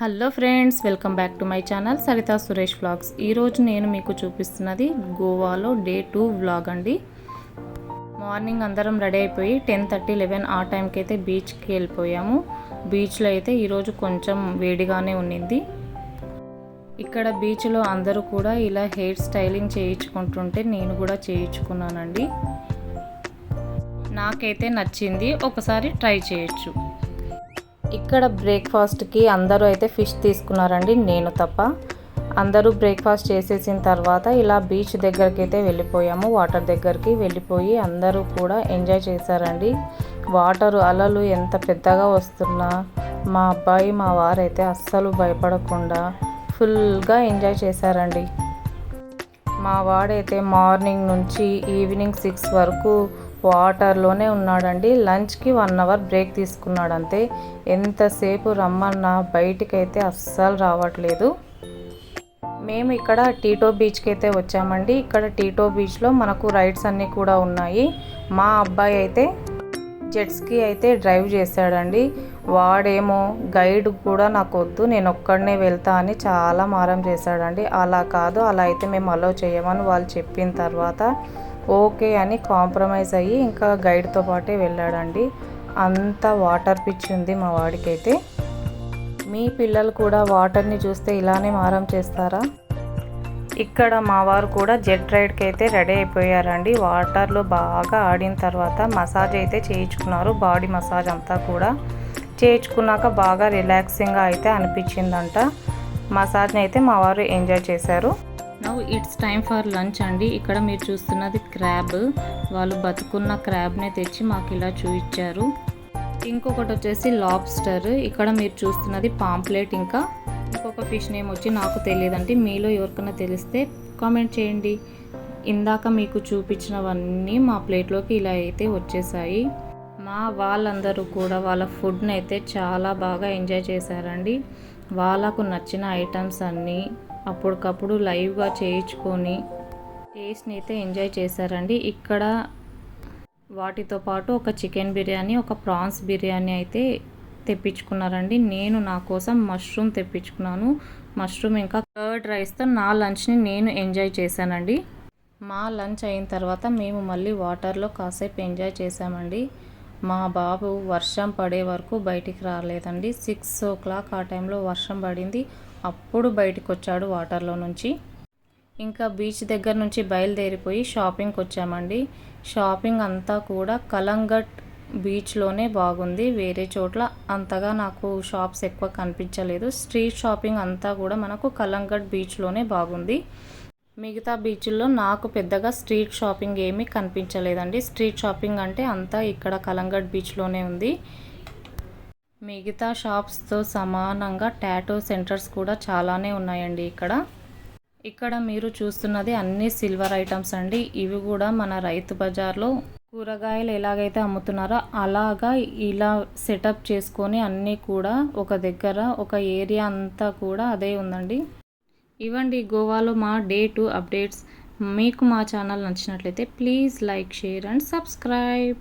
Hello friends, welcome back to my channel Sarita Suresh vlogs. ఈరోజు నేను మీకు చూపిస్తున్నది గోవాలో డే 2 వ్లాగ్ అండి. మార్నింగ్ అందరం రెడీ అయిపోయి 10:30, 11 ఆ టైంకి అయితే బీచ్కి వెళ్ళిపోయాము. బీచ్లో అయితే ఈరోజు కొంచెం వేడిగానే ఉన్నింది. ఇక్కడ బీచ్లో అందరూ కూడా ఇలా హెయిర్ స్టైలింగ్ చేయించుకుంటుంటే నేను కూడా చేయించుకున్నానండి. నాకైతే నచ్చింది, ఒకసారి ట్రై చేయొచ్చు. ఇక్కడ బ్రేక్ఫాస్ట్కి అందరూ అయితే ఫిష్ తీసుకున్నారండి, నేను తప్ప. అందరూ బ్రేక్ఫాస్ట్ చేసేసిన తర్వాత ఇలా బీచ్ దగ్గరికి అయితే వెళ్ళిపోయాము. వాటర్ దగ్గరికి వెళ్ళిపోయి అందరూ కూడా ఎంజాయ్ చేశారండి. వాటర్ అలలు ఎంత పెద్దగా వస్తున్నా మా అబ్బాయి మా వారైతే అస్సలు భయపడకుండా ఫుల్గా ఎంజాయ్ చేశారండి. మా వాడైతే మార్నింగ్ నుంచి ఈవినింగ్ 6 వరకు వాటర్లోనే ఉన్నాడండి. లంచ్కి 1 అవర్ బ్రేక్ తీసుకున్నాడు అంతే. ఎంతసేపు రమ్మన్నా బయటికైతే అస్సలు రావట్లేదు. మేము ఇక్కడ టీటో బీచ్కి అయితే వచ్చామండి. ఇక్కడ టీటో బీచ్లో మనకు రైడ్స్ అన్నీ కూడా ఉన్నాయి. మా అబ్బాయి అయితే జెట్స్కి అయితే డ్రైవ్ చేశాడండి. వాడేమో గైడ్ కూడా నాకు వద్దు, నేను ఒక్కడనే వెళ్తా అని చాలా మారం చేశాడండి. అలా కాదు, అలా అయితే మేము అలో చేయమని వాళ్ళు చెప్పిన తర్వాత ఓకే అని కాంప్రమైజ్ అయ్యి ఇంకా గైడ్తో పాటే వెళ్ళాడండి. అంత వాటర్ పిచ్ ఉంది మా వాడికైతే. మీ పిల్లలు కూడా వాటర్ని చూస్తే ఇలానే మారం చేస్తారా? ఇక్కడ మా వారు కూడా జెట్ రైడ్కి అయితే రెడీ అయిపోయారండి. వాటర్లో బాగా ఆడిన తర్వాత మసాజ్ అయితే చేయించుకున్నారు. బాడీ మసాజ్ అంతా కూడా చేయించుకున్నాక బాగా రిలాక్సింగ్గా అయితే అనిపించిందంట. మసాజ్ని అయితే మా వారు ఎంజాయ్ చేశారు. Now it's time for lunch అండి. ఇక్కడ మీరు చూస్తున్నది క్రాబ్. వాళ్ళు బతుకున్న క్రాబ్నే తెచ్చి మాకు ఇలా చూపించారు. ఇంకొకటి వచ్చేసి లాబ్స్టర్. ఇక్కడ మీరు చూస్తున్నది పాంప్లెట్. ఇంకా ఇంకొక ఫిష్ నేమ్ వచ్చి నాకు తెలియదండి. మీలో ఎవరికైనా తెలిస్తే కామెంట్ చేయండి. ఇందాక మీకు చూపించినవన్నీ మా ప్లేట్లోకి ఇలా అయితే వచ్చేసాయి. మా వాళ్ళందరూ కూడా వాళ్ళ ఫుడ్ని అయితే చాలా బాగా ఎంజాయ్ చేశారండి. వాళ్ళకు నచ్చిన ఐటమ్స్ అన్నీ అప్పటికప్పుడు లైవ్గా చేయించుకొని టేస్ట్ని అయితే ఎంజాయ్ చేశారండి. ఇక్కడ వాటితో పాటు ఒక చికెన్ బిర్యానీ, ఒక ప్రాన్స్ బిర్యానీ అయితే తెప్పించుకున్నారండి. నేను నా కోసం మష్రూమ్ తెప్పించుకున్నాను. మష్రూమ్ ఇంకా కర్డ్ రైస్తో నా లంచ్ని నేను ఎంజాయ్ చేశానండి. మా లంచ్ అయిన తర్వాత మేము మళ్ళీ వాటర్లో కాసేపు ఎంజాయ్ చేసామండి. మా బాబు వర్షం పడే వరకు బయటికి రాలేదండి. 6 o'clock ఆ టైంలో వర్షం పడింది. అప్పుడు బయటకు వచ్చాడు వాటర్లో నుంచి. ఇంకా బీచ్ దగ్గర నుంచి బయలుదేరిపోయి షాపింగ్కి వచ్చామండి. షాపింగ్ అంతా కూడా కలంగట్ బీచ్లోనే బాగుంది. వేరే చోట్ల అంతగా నాకు షాప్స్ ఎక్కువ కనిపించలేదు. స్ట్రీట్ షాపింగ్ అంతా కూడా మనకు కలంగట్ బీచ్లోనే బాగుంది. మిగతా బీచ్ల్లో నాకు పెద్దగా స్ట్రీట్ షాపింగ్ ఏమీ కనిపించలేదండి. స్ట్రీట్ షాపింగ్ అంటే అంతా ఇక్కడ కలంగట్ బీచ్లోనే ఉంది. మిగతా షాప్స్తో సమానంగా టాటూ సెంటర్స్ కూడా చాలానే ఉన్నాయండి ఇక్కడ మీరు చూస్తున్నది అన్ని సిల్వర్ ఐటమ్స్ అండి. ఇవి కూడా మన రైతు బజార్లో కూరగాయలు ఎలాగైతే అమ్ముతున్నారో అలాగా ఇలా సెటప్ చేసుకొని అన్నీ కూడా ఒక దగ్గర ఒక ఏరియా అంతా కూడా అదే ఉందండి. ఇవ్వండి గోవాలో మా డే 2 అప్డేట్స్. మీకు మా ఛానల్ నచ్చినట్లయితే please like, share and subscribe.